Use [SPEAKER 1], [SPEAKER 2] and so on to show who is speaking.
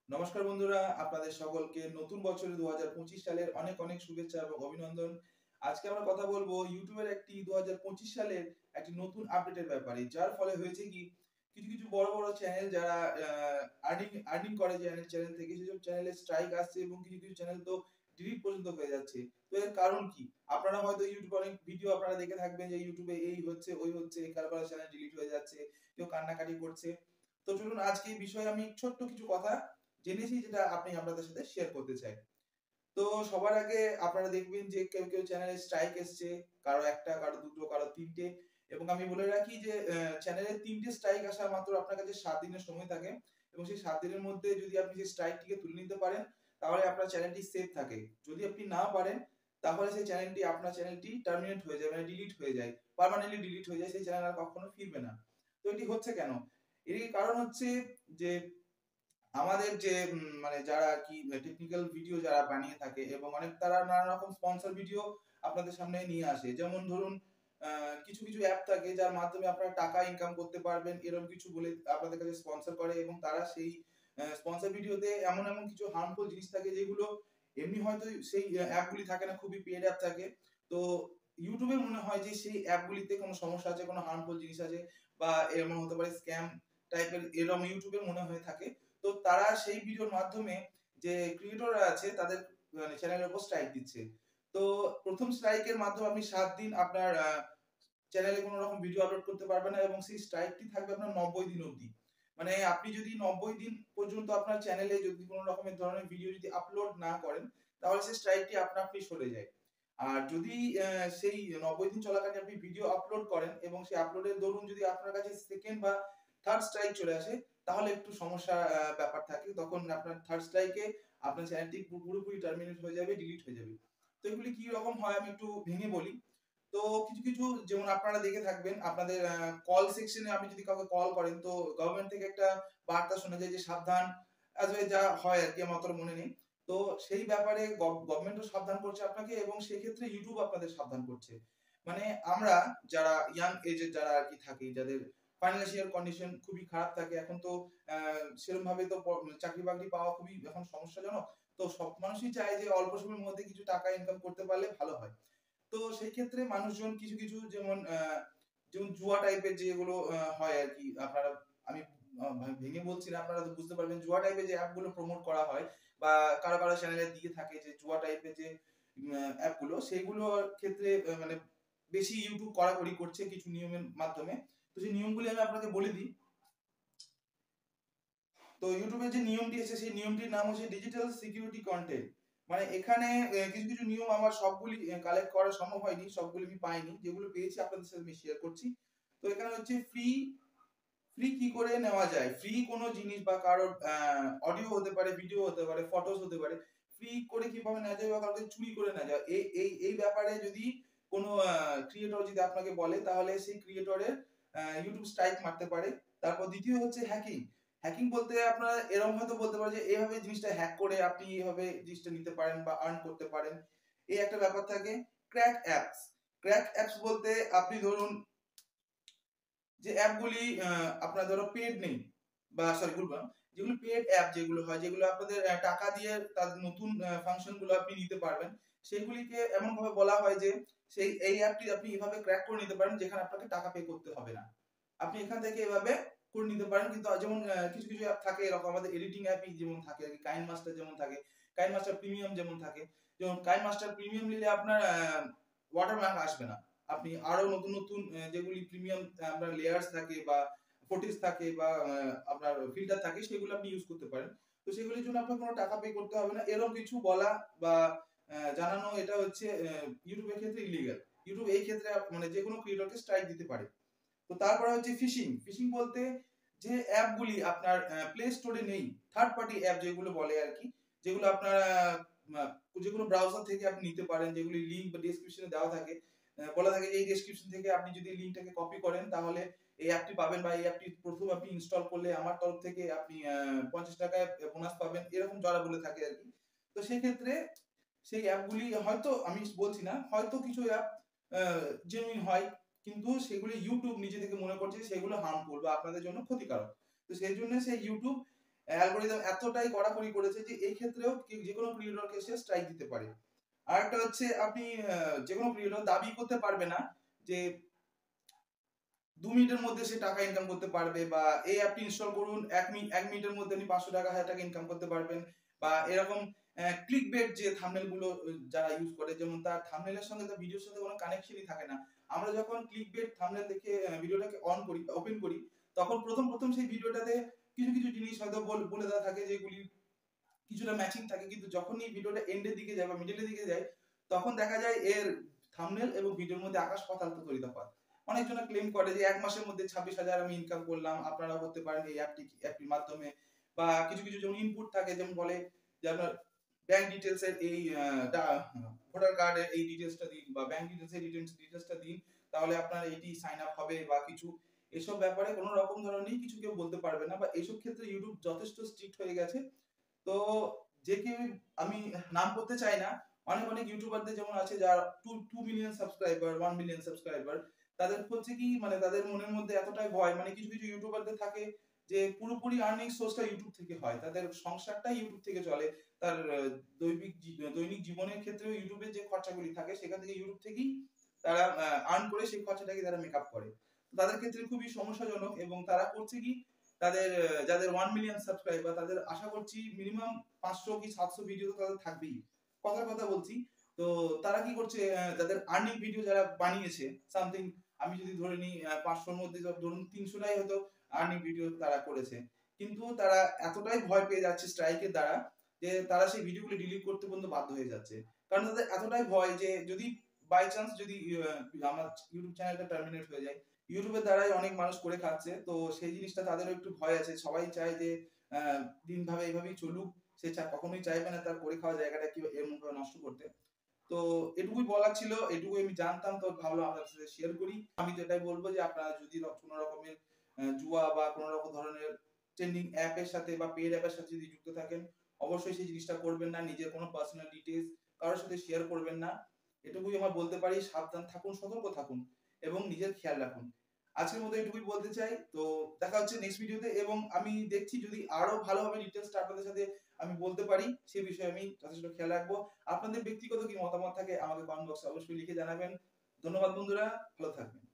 [SPEAKER 1] নমস্কার বন্ধুরা, আপনাদের সকলকে নতুন বছরে 2025 সালের অনেক অনেক শুভেচ্ছা এবং অভিনন্দন। আজকে আমরা কথা বলবো ইউটিউবের একটি 2025 সালের একটি নতুন আপডেটের ব্যাপারে। যার ফলে হয়েছে কি কিছু কিছু বড় বড় চ্যানেল যারা আর্নিং করে চ্যানেল থেকে সেসব চ্যানেলে স্ট্রাইক আসছে এবং কিছু কিছু চ্যানেল তো ডিলিট পর্যন্ত হয়ে যাচ্ছে। তো এর কারণ কি? আপনারা হয়তো ইউটিউবে অনেক ভিডিও আপনারা দেখে থাকবেন যে ইউটিউবে এই হচ্ছে, ওই হচ্ছে, কারো কারো চ্যানেল ডিলিট হয়ে যাচ্ছে, কেউ কান্নাকাটি করছে। তো চলুন আজকে এই বিষয়ে আমি ছোট্ট কিছু কথা জেনেছি যেটা আপনাদের সাথে শেয়ার করতে চাই। তো সবার আগে আপনারা দেখবেন যে কেউ কেউ চ্যানেলে স্ট্রাইক এসছে, কারো একটা, কারো দুটো, কারো তিনটে। এবং আমি বলে রাখি যে চ্যানেলে তিনটে স্ট্রাইক আসা মাত্র আপনার কাছে 7 দিনের সময় থাকে এবং সেই 7 দিনের মধ্যে যদি আপনি সেই স্ট্রাইকটিকে তুলে নিতে পারেন তাহলে আপনার চ্যানেলটি সেভ থাকে। যদি আপনি না পারেন তাহলে সেই চ্যানেলটি টার্মিনেট হয়ে যায়, মানে ডিলিট হয়ে যায়, পার্মানেন্টলি ডিলিট হয়ে যায়, সেই চ্যানেল আর কখনো ফিরবে না। তো এটি হচ্ছে কেন? এর কারণ হচ্ছে যে আমাদের যে মানে যারা আরকি টেকনিক্যাল ভিডিও যারা বানিয়ে থাকে এবং তারা নানা রকম স্পন্সর ভিডিও আপনাদের সামনে নিয়ে আসে। যেমন ধরুন কিছু কিছু অ্যাপ থাকে যার মাধ্যমে আপনারা টাকা ইনকাম করতে পারবেন এরকম কিছু বলে আপনাদের কাছে স্পন্সর করে এবং তারা সেই স্পন্সর ভিডিওতে এমন এমন কিছু হার্মফুল জিনিস থাকে যেগুলো এমনি হয়তো সেই অ্যাপগুলি থাকে না, খুবই পেইড অ্যাপ থাকে। তো ইউটিউবে মনে হয় যে সেই অ্যাপগুলিতে কোনো সমস্যা আছে, কোনো হার্মফুল জিনিস আছে বা এমন হতে পারে স্ক্যাম টাইপের, এরকম ইউটিউবে মনে হয়ে থাকে। তো তারা সেই ভিডিওর মাধ্যমে যে ক্রিয়েটররা আছে তাদের মানে চ্যানেলের উপর স্ট্রাইক দিচ্ছে। তো প্রথম স্ট্রাইকের মাধ্যমে আপনি 7 দিন আপনার চ্যানেলে কোনো রকম ভিডিও আপলোড করতে পারবেন না এবং সেই স্ট্রাইকটি থাকবে আপনার 90 দিন অবধি। মানে আপনি যদি 90 দিন পর্যন্ত আপনার চ্যানেলে যদি কোনো রকমের ধরনের ভিডিও যদি আপলোড না করেন তাহলে সেই স্ট্রাইকটি আপনা আপনি সরে যায়। আর যদি সেই 90 দিন চলাকালীন আপনি ভিডিও আপলোড করেন এবং সেই আপলোডের দরুন যদি আপনার কাছে সেকেন্ড বা থার্ড স্ট্রাইক চলে আসে তাহলে একটু সমস্যা ব্যাপার থাকে। তখন আপনার থার্ড স্ট্রাইকে আপনার চ্যানেলটি পুরোপুরি টার্মিনেট হয়ে যাবে, ডিলিট হয়ে যাবে। তো এগুলি কি রকম হয় আমি একটু ভেঙে বলি। তো কিছু কিছু যেমন আপনারা দেখে থাকবেন আপনাদের কল সেকশনে আপনি যদি কাউকে কল করেন তো গভর্নমেন্ট থেকে একটা বার্তা শোনা যায় যে সাবধান, আসলে যা হয় আরকি, আমার অতটা মনে নেই। তো সেই ব্যাপারে গভর্নমেন্টও সাবধান করছে আপনাকে এবং সেক্ষেত্রে ইউটিউব আপনাদের সাবধান করছে। মানে আমরা যারা ইয়াং এজের যারা আরকি থাকি, যাদের ফাইন্যান্সিয়াল কন্ডিশন খুবই খারাপ থাকে, এখন তো সেরকম ভাবে তো চাকরি বাকরি পাওয়া খুবই এখন সমস্যাজনক। তো সব মানুষই চায় যে অল্প সময়ের মধ্যে কিছু টাকা ইনকাম করতে পারলে ভালো হয়। তো সেই ক্ষেত্রে মানুষজন কিছু কিছু যেমন জুয়া টাইপের যেগুলো হয় আরকি, আপনারা আমি ভেঙে বলছি না, আপনারা তো বুঝতে পারবেন। জুয়া টাইপের যে অ্যাপ গুলো প্রমোট করা হয় বা কারো কারো চ্যানেলে দিয়ে থাকে যে জুয়া টাইপের যে অ্যাপ গুলো, সেগুলোর ক্ষেত্রে মানে বেশি ইউটিউব কড়াকড়ি করছে কিছু নিয়মের মাধ্যমে। তো সেই নিয়মগুলি আমি আপনাকে বলে দিই। তো ইউটিউবের যে নিয়মটি আছে সেই নিয়মটির নাম হচ্ছে ডিজিটাল সিকিউরিটি কন্টেন্ট। মানে এখানে কিছু কিছু নিয়ম আমার সবগুলি কালেক্ট করা সম্ভব হয়নি, সবগুলি আমি পাইনি, যেগুলো পেয়েছি আপনাদের সাথে আমি শেয়ার করছি। তো এখানে হচ্ছে ফ্রি ফ্রি কি করে নেওয়া যায়, ফ্রি কোনো জিনিস বা কারোর অডিও হতে পারে, ভিডিও হতে পারে, ফটোস হতে পারে, ফ্রি করে কিভাবে নেওয়া যায় বা কাউকে চুরি করে নেওয়া যায়, এই এই এই ব্যাপারে যদি কোনো ক্রিয়েটর যদি আপনাকে বলে তাহলে সেই ক্রিয়েটরের ইউটিউব স্ট্রাইক মারতে পারে। তারপর দ্বিতীয় হচ্ছে হ্যাকিং। হ্যাকিং বলতে আপনারা এরকম হয়তো বলতে পারে যে এভাবে জিনিসটা হ্যাক করে আপনি এভাবে জিনিসটা নিতে পারেন বা আর্ন করতে পারেন, এই একটা ব্যাপার থাকে। Crack apps. ক্র্যাক অ্যাপস বলতে আপনি ধরুন যে অ্যাপগুলি আপনার ধরো পেড নেই, বা সরি ভুল বললাম, যেগুলো পেড অ্যাপ যেগুলো হয়, যেগুলো আপনাদের টাকা দিয়ে তার নতুন ফাংশন গুলো আপনি নিতে পারবেন, সেগুলিকে এমন ভাবে বলা হয় যে এই অ্যাপটি আপনি এভাবে ক্র্যাক করে নিতে পারেন যেখানে আপনাকে টাকা পে করতে হবে না। আপনি এখান থেকে এভাবে করে নিতে পারেন। কিন্তু যেমন কিছু কিছু অ্যাপ থাকে এরকম, আমাদের এডিটিং অ্যাপই যেমন থাকে আরকি, কাইন মাস্টার যেমন থাকে, কাইন মাস্টার প্রিমিয়াম যেমন থাকে। যেমন কাইন মাস্টার প্রিমিয়াম নিলে আপনার ওয়াটারমার্ক আসবে না। আপনি আরো নতুন নতুন যেগুলি প্রিমিয়াম আপনার লেয়ার্স থাকে বা ফোটিস থাকে বা আপনার ফিল্টার থাকে সেগুলো আপনি ইউজ করতে পারেন। তো সেগুলির জন্য আপনার কোনো টাকা পে করতে হবে না, এরকম কিছু বলা বা জানানো, এটা হচ্ছে ইউটিউবের ক্ষেত্রে ইলিগাল। ইউটিউব এই ক্ষেত্রে মানে যেকোনো ক্রিয়েটরকে স্ট্রাইক দিতে পারে। তো তারপরে হচ্ছে ফিশিং। ফিশিং বলতে যে অ্যাপগুলি আপনার প্লে স্টোরে নেই, থার্ড পার্টি অ্যাপ যেগুলো বলে আরকি, যেগুলো আপনার যেকোনো ব্রাউজার থেকে আপনি নিতে পারেন, যেগুলি লিংক বা ডেসক্রিপশনে দেওয়া থাকে। বলা থাকে এই ডেসক্রিপশন থেকে আপনি যদি লিংকটাকে কপি করেন তাহলে এই অ্যাপটি পাবেন, বা এই অ্যাপটি প্রথম আপনি ইনস্টল করলে আমার তরফ থেকে আপনি 50 টাকায় বোনাস পাবেন, এরকম যারা বলে থাকে আরকি। তো সেক্ষেত্রে সেই অ্যাপগুলি হয়তো, আমি বলছি না, হয়তো কিছু অ্যাপ জেনুইন হয়, কিন্তু সেগুলি ইউটিউব নিজে থেকে মনে করছে সেগুলো হার্মফুল বা আপনাদের জন্য ক্ষতিকারক। তো সেই জন্য সেই ইউটিউব অ্যালগরিদম এতটাই কড়াকড়ি করেছে যে এই ক্ষেত্রেও যে কোনো ক্রিয়েটরকে সে স্ট্রাইক দিতে পারে। আরেকটা হচ্ছে আপনি যে কোনো ক্রিয়েটর দাবি করতে পারবে না যে ২ মিনিটের মধ্যে সে টাকা ইনকাম করতে পারবে, বা এই অ্যাপটি ইনস্টল করুন ১ মিনিটের মধ্যে আপনি ৫০০ টাকা ১০০০ টাকা ইনকাম করতে পারবেন, বা এরকম ক্লিকবেট যে থাম্বনেল গুলো যারা ইউজ করে, যেমন তার থাম্বনেলের সঙ্গে তার ভিডিওর সাথে কোনো কানেকশনই থাকে না। আমরা যখন ক্লিকবেট থাম্বনেল দেখে ভিডিওটাকে অন করি, ওপেন করি, তখন প্রথম সেই ভিডিওটাতে কিছু জিনিস হয়তো বলে দেওয়া থাকে যেগুলি কিছুটা ম্যাচিং থাকে, কিন্তু যখনই ভিডিওটা এন্ডের দিকে যায় বা মিডলের দিকে যায়, তখন দেখা যায় এর থাম্বনেল এবং ভিডিওর মধ্যে আকাশ পাতাল তফাৎ। অনেকজনে ক্লেম করে যে ১ মাসের মধ্যে ২৬,০০০ আমি ইনকাম করলাম, আপনারাও করতে পারেন এই অ্যাপটির মাধ্যমে। বা কিছু যেমন ইনপুট থাকে, যেমন বলে যে আপনার ব্যাংক ডিটেইলস এর এই ভোটার কার্ডের এই ডিটেইলসটা দিন, বা ব্যাংক ডিটেইলস এর ডিটেইলসটা দিন, তাহলে আপনার এটি সাইন আপ হবে বা কিছু। এসব ব্যাপারে কোনো রকম ধরনের কিছু কেউ বলতে পারবে না, বা এইসব ক্ষেত্রে ইউটিউব যথেষ্ট স্ট্রিক্ট হয়ে গেছে। তো যে কেউ, আমি নাম করতে চাই না, অনেক ইউটিউবারদের যেমন আছে যারা 2 মিলিয়ন সাবস্ক্রাইবার, 1 মিলিয়ন সাবস্ক্রাইবার, তাদের হচ্ছে কি মানে তাদের মনের মধ্যে এতটাই ভয়, মানে কিছু ইউটিউবারদের থাকে যে পুরোপুরি আর্নিং সোর্সটা ইউটিউব থেকে হয়, তাদের সংসারটাই ইউটিউব থেকে চলে, তার দৈনিক জীবনের ক্ষেত্রেও ইউটিউবের যে খরচাগুলি থাকে সেখান থেকে ইউটিউব থেকেই তারা আর্ন করে সেই খরচাটাকে তারা মেকআপ করে। তাদের ক্ষেত্রে খুবই সমস্যাজনক, এবং তারা করছে কি তাদের যাদের 1 মিলিয়ন সাবস্ক্রাইবার তাদের আশা করছি মিনিমাম ৫০০ কি ৭০০ ভিডিও তো তাদের থাকবেই। কথার কথা বলছি। তো তারা কি করছে, তাদের আর্নিং ভিডিও যারা বানিয়েছে সামথিং, আমি যদি ধরে নিই ৫০০ র মধ্যে ধরুন ৩০০ টাই হয়তো আর্নিং ভিডিও তারা করেছে। কিন্তু তারা এতটাই ভয় পেয়ে যাচ্ছে স্ট্রাইকের দ্বারা যে তারা সেই ভিডিওগুলো ডিলিট করতে পর্যন্ত বাধ্য হয়ে যাচ্ছে। কারণ তাদের এতটাই ভয় যে যদি বাই চান্স যদি আমার ইউটিউব চ্যানেলটা টার্মিনেট হয়ে যায়, ইউটিউবের দ্বারাই অনেক মানুষ করে খাচ্ছে। তো সেই জিনিসটা তাদেরও একটু ভয় আছে। সবাই চায় যে আ দিনভাবে এভাবেই চলুক। সে কখনোই চাইবে না তার করে খাওয়া জায়গাটা কি এমনভাবে নষ্ট করতে। তো এটুকুই বলার ছিল, এটুকুই আমি জানতাম, তো ভাবলাম আপনাদের সাথে শেয়ার করি। আমি তো এটাই বলব যে আপনারা যদি কোন রকমের জুয়া বা কোন রকম ধরনের ট্রেন্ডিং অ্যাপের সাথে বা পেইড অ্যাপের সাথে যদি যুক্ত থাকেন, অবশ্যই সেই জিনিসটা করবেন না। নিজের কোন পার্সোনাল ডিটেইলস কারো সাথে শেয়ার করবেন না। এটুকুই আমার বলতে পারি। সাবধান থাকুন, সতর্ক থাকুন এবং নিজের খেয়াল রাখুন। আজকের মতো এটুকুই বলতে চাই। তো দেখা হচ্ছে নেক্সট ভিডিওতে, এবং আমি দেখছি যদি আরো ভালোভাবে ডিটেইলসটা আপনাদের সাথে আমি বলতে পারি, সে বিষয়ে আমি যথেষ্ট খেয়াল রাখবো। আপনাদের ব্যক্তিগত কি মতামত থাকে আমাকে কমেন্ট বক্সে অবশ্যই লিখে জানাবেন। ধন্যবাদ বন্ধুরা, ভালো থাকবেন।